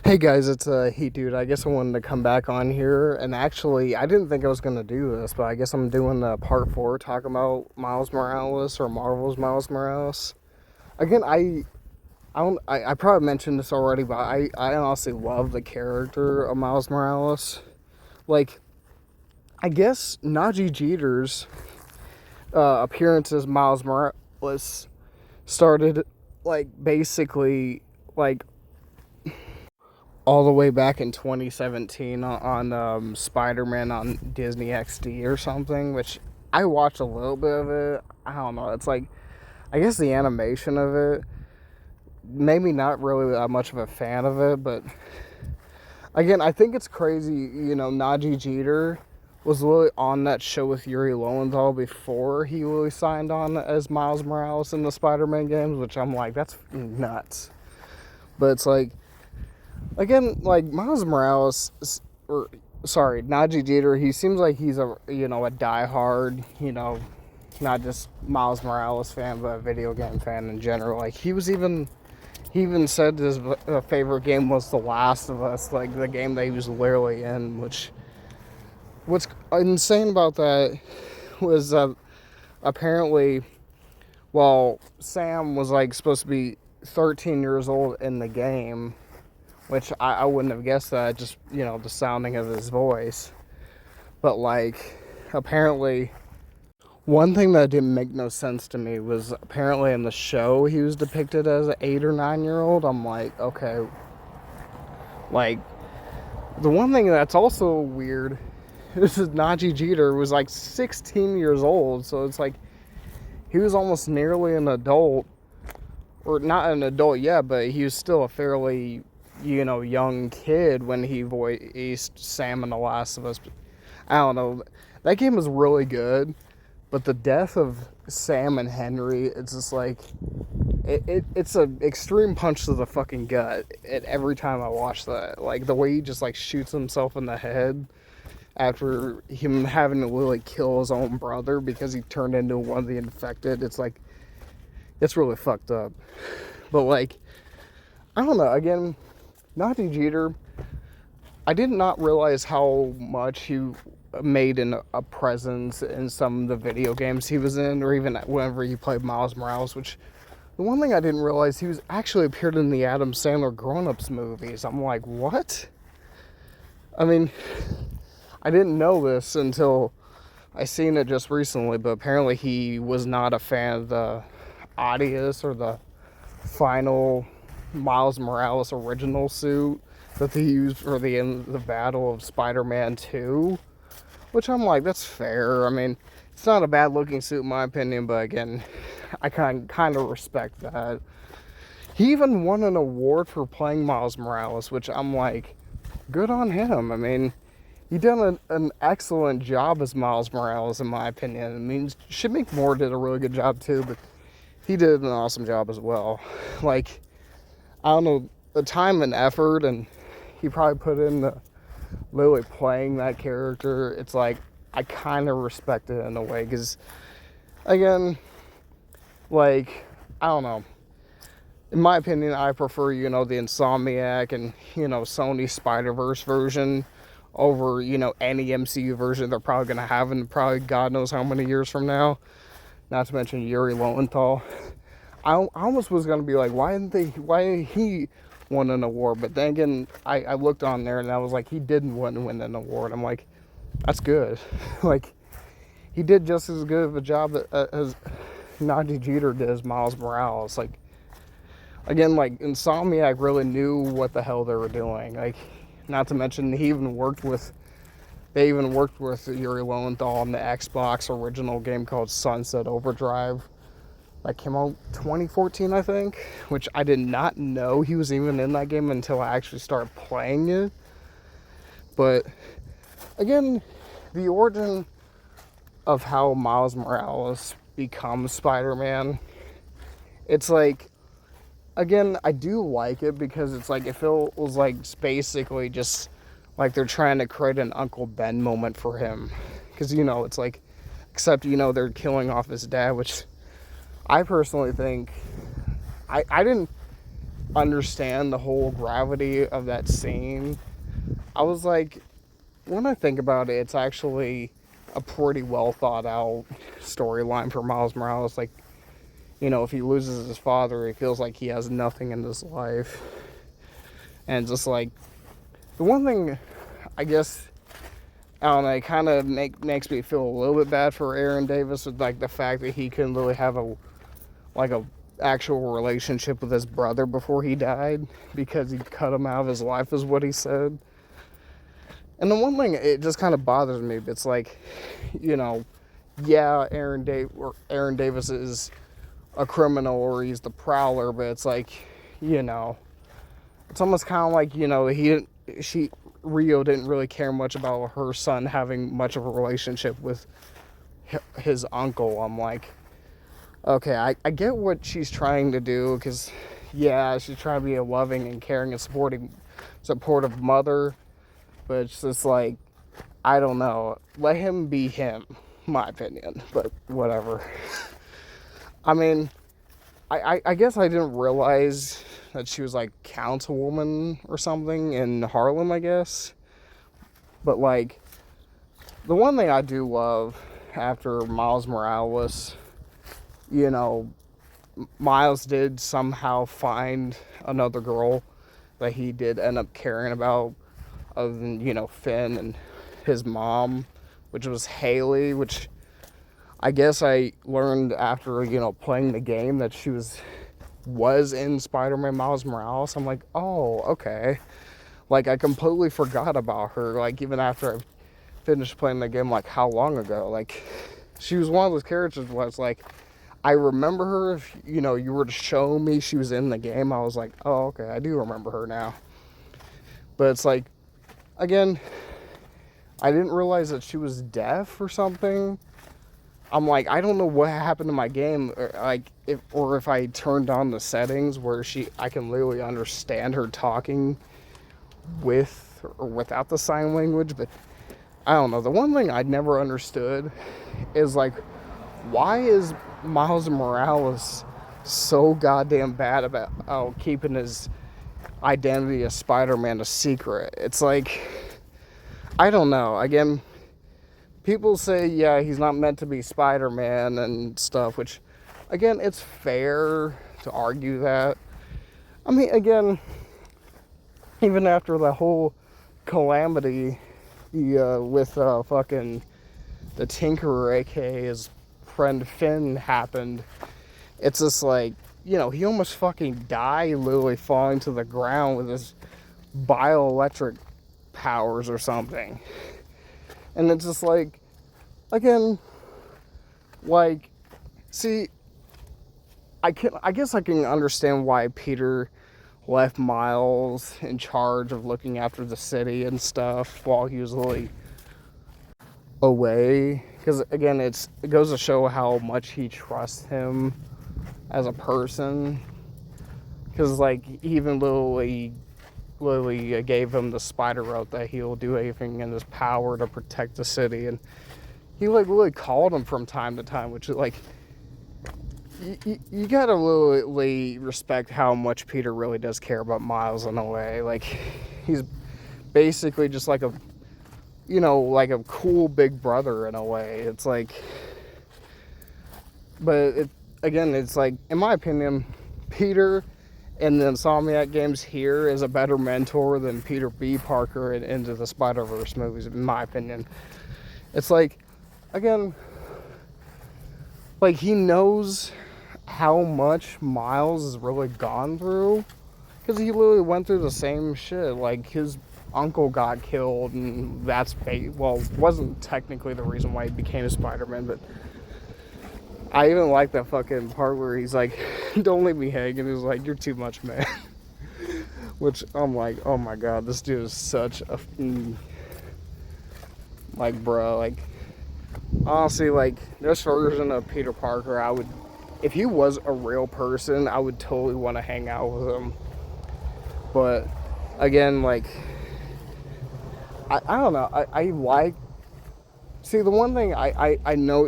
Hey guys, it's Heat Dude. I guess I wanted to come back on here, and actually, I didn't think I was gonna do this, but I guess I'm doing part four, talking about Miles Morales or Marvel's Miles Morales. Again, I probably mentioned this already, but I honestly love the character of Miles Morales. Like, I guess Najee Jeter's appearance as Miles Morales started basically like all the way back in 2017 on Spider-Man on Disney XD or something, which I watched a little bit of it. I don't know. It's like, I guess the animation of it made me not really that much of a fan of it, but again, I think it's crazy, Najee Jeter was really on that show with Yuri Lowenthal before he really signed on as Miles Morales in the Spider-Man games, which I'm like, that's nuts. But it's like, again, like Miles Morales, or sorry, Najee Jeter, he seems like he's a diehard, not just Miles Morales fan, but a video game fan in general. Like he even said his favorite game was The Last of Us, like the game that he was literally in. What's insane about that was apparently, well, Sam was like supposed to be 13 years old in the game, which I wouldn't have guessed that, just, the sounding of his voice. But, like, apparently, one thing that didn't make no sense to me was apparently in the show he was depicted as an 8 or 9-year-old. I'm like, okay. Like, the one thing that's also weird is Najee Jeter was like 16 years old, so it's like he was almost nearly an adult, or not an adult yet, but he was still a fairly young kid when he voiced Sam in The Last of Us. I don't know. That game was really good, but the death of Sam and Henry, it's just like, it's an extreme punch to the fucking gut every time I watch that. Like, the way he just, like, shoots himself in the head after him having to literally kill his own brother because he turned into one of the infected. It's like, it's really fucked up. But, like, I don't know. Again, Najee Jeter, I did not realize how much he made a presence in some of the video games he was in, or even whenever he played Miles Morales, which, the one thing I didn't realize, he was actually appeared in the Adam Sandler Grown Ups movies. I'm like, what? I mean, I didn't know this until I seen it just recently, but apparently he was not a fan of the Audius or the final Miles Morales original suit that they used for the battle of Spider-Man 2, which I'm like, that's fair. I mean, it's not a bad looking suit in my opinion, but again, I kind of respect that. He even won an award for playing Miles Morales, which I'm like, good on him. I mean, he done an excellent job as Miles Morales in my opinion. I mean, Shamik Moore did a really good job too, but he did an awesome job as well. Like, I don't know, the time and effort, and he probably put in the literally playing that character. It's like, I kind of respect it in a way, because, again, like, I don't know. In my opinion, I prefer, the Insomniac and, Sony Spider-Verse version over, any MCU version they're probably going to have in probably God knows how many years from now. Not to mention Yuri Lowenthal. I almost was going to be like, why didn't he won an award? But then again, I looked on there and I was like, he didn't win an award. I'm like, that's good. Like, he did just as good of a job as Najee Jeter did as Miles Morales. Like, again, like, Insomniac really knew what the hell they were doing. Like, not to mention, they even worked with Yuri Lowenthal on the Xbox original game called Sunset Overdrive. That came out 2014, I think, which I did not know he was even in that game until I actually started playing it. But, again, the origin of how Miles Morales becomes Spider-Man, it's like, again, I do like it because it's like, it feels like basically just like they're trying to create an Uncle Ben moment for him. Because, it's like, except, they're killing off his dad, which I personally think, I didn't, understand the whole gravity of that scene. I was like, when I think about it, it's actually a pretty well thought out storyline for Miles Morales. Like, if he loses his father, he feels like he has nothing in his life. And just like, the one thing, I guess, I don't know, it kind of makes me feel a little bit bad for Aaron Davis with like the fact that he couldn't really have a actual relationship with his brother before he died because he cut him out of his life, is what he said. And the one thing, it just kind of bothers me, but it's like, yeah, Aaron Davis is a criminal or he's the Prowler, but it's like, it's almost kind of like, Rio didn't really care much about her son having much of a relationship with his uncle. I'm like, okay, I get what she's trying to do, because, yeah, she's trying to be a loving and caring and supportive mother, but it's just like, I don't know. Let him be him, my opinion, but whatever. I mean, I guess I didn't realize that she was like councilwoman or something in Harlem, I guess. But like, the one thing I do love after Miles Morales, Miles did somehow find another girl that he did end up caring about, other than, Finn and his mom, which was Haley, which I guess I learned after, playing the game that she was in Spider-Man Miles Morales. I'm like, oh, okay. Like, I completely forgot about her, like, even after I finished playing the game, like, how long ago? Like, she was one of those characters where it's like, I remember her. If, you were to show me she was in the game, I was like, oh, okay, I do remember her now. But it's like, again, I didn't realize that she was deaf or something. I'm like, I don't know what happened to my game, or like, if I turned on the settings where I can literally understand her talking with or without the sign language. But I don't know. The one thing I never understood is like, why is Miles Morales so goddamn bad about keeping his identity as Spider-Man a secret? It's like, I don't know. Again, people say, yeah, he's not meant to be Spider-Man and stuff, which, again, it's fair to argue that. I mean, again, even after the whole calamity with fucking the Tinkerer, aka his friend Finn, happened, it's just like, he almost fucking died, literally falling to the ground with his bioelectric powers or something. And it's just like, again, like, see, I guess I can understand why Peter left Miles in charge of looking after the city and stuff while he was really away. Because, again, it goes to show how much he trusts him as a person. Because, like, he even literally gave him the spider oath that he'll do anything in his power to protect the city. And he, like, really called him from time to time, which is, like, you gotta really respect how much Peter really does care about Miles in a way. Like, he's basically just like a cool big brother in a way. It's like, but again, it's like, in my opinion, Peter in the Insomniac games here is a better mentor than Peter B. Parker in Into the Spider-Verse movies, in my opinion. It's like, again, like, he knows how much Miles has really gone through, because he literally went through the same shit. Like, his uncle got killed, and that's wasn't technically the reason why he became Spider-Man, but I even like that fucking part where he's like, don't leave me hanging. He's like, you're too much, man. Which, I'm like, oh my god, this dude is such a like, bro, like, honestly, like, this version of Peter Parker, if he was a real person, I would totally want to hang out with him. But, again, like, I don't know, see, the one thing I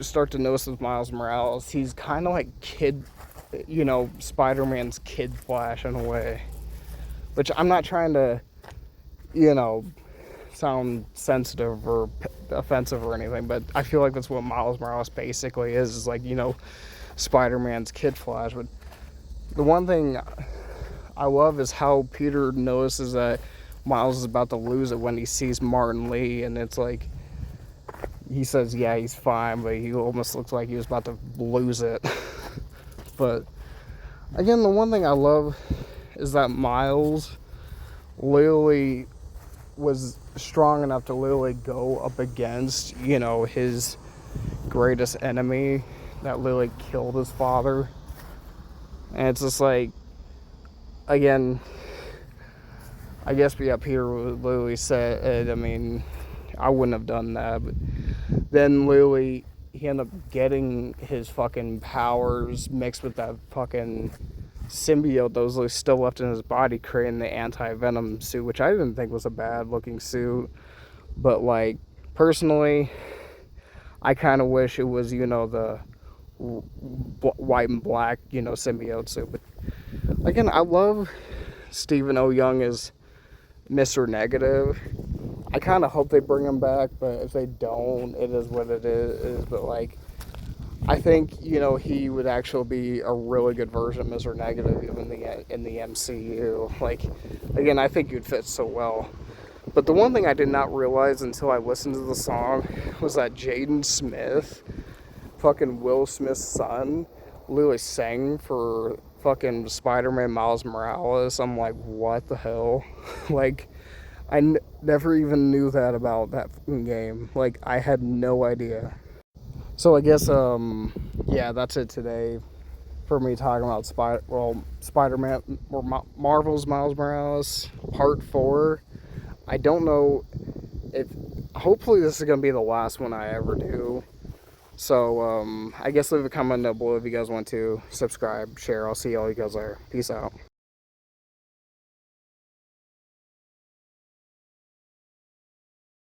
start to notice with Miles Morales, he's kind of like you know, Spider-Man's Kid Flash in a way. Which I'm not trying to, you know, sound sensitive or offensive or anything, but I feel like that's what Miles Morales basically is like, you know, Spider-Man's Kid Flash. But the one thing I love is how Peter notices that Miles is about to lose it when he sees Martin Lee, and it's like, he says, yeah, he's fine, but he almost looks like he was about to lose it. But again, the one thing I love is that Miles literally was strong enough to literally go up against, you know, his greatest enemy that literally killed his father. And it's just like, again, I guess, yeah, Peter literally said, I mean, I wouldn't have done that, but then literally he ended up getting his fucking powers mixed with that fucking symbiote that was still left in his body, creating the anti-venom suit, which I didn't think was a bad looking suit. But like, personally, I kind of wish it was, you know, the white and black, you know, symbiote suit. But again, I love Stephen O. Young as Mr. Negative. I kind of hope they bring him back, but if they don't, it is what it is. But like, I think, you know, he would actually be a really good version of Mr. Negative in the MCU. Like, again, I think you'd fit so well. But the one thing I did not realize until I listened to the song was that Jaden Smith, fucking Will Smith's son, literally sang for fucking Spider-Man Miles Morales. I'm like, what the hell? Like, I never even knew that about that game. Like, I had no idea. So I guess, yeah, that's it today for me talking about Spider-Man or Marvel's Miles Morales Part 4. I don't know if, hopefully this is going to be the last one I ever do. So, I guess leave a comment down below if you guys want to. Subscribe, share. I'll see all you guys later. Peace out.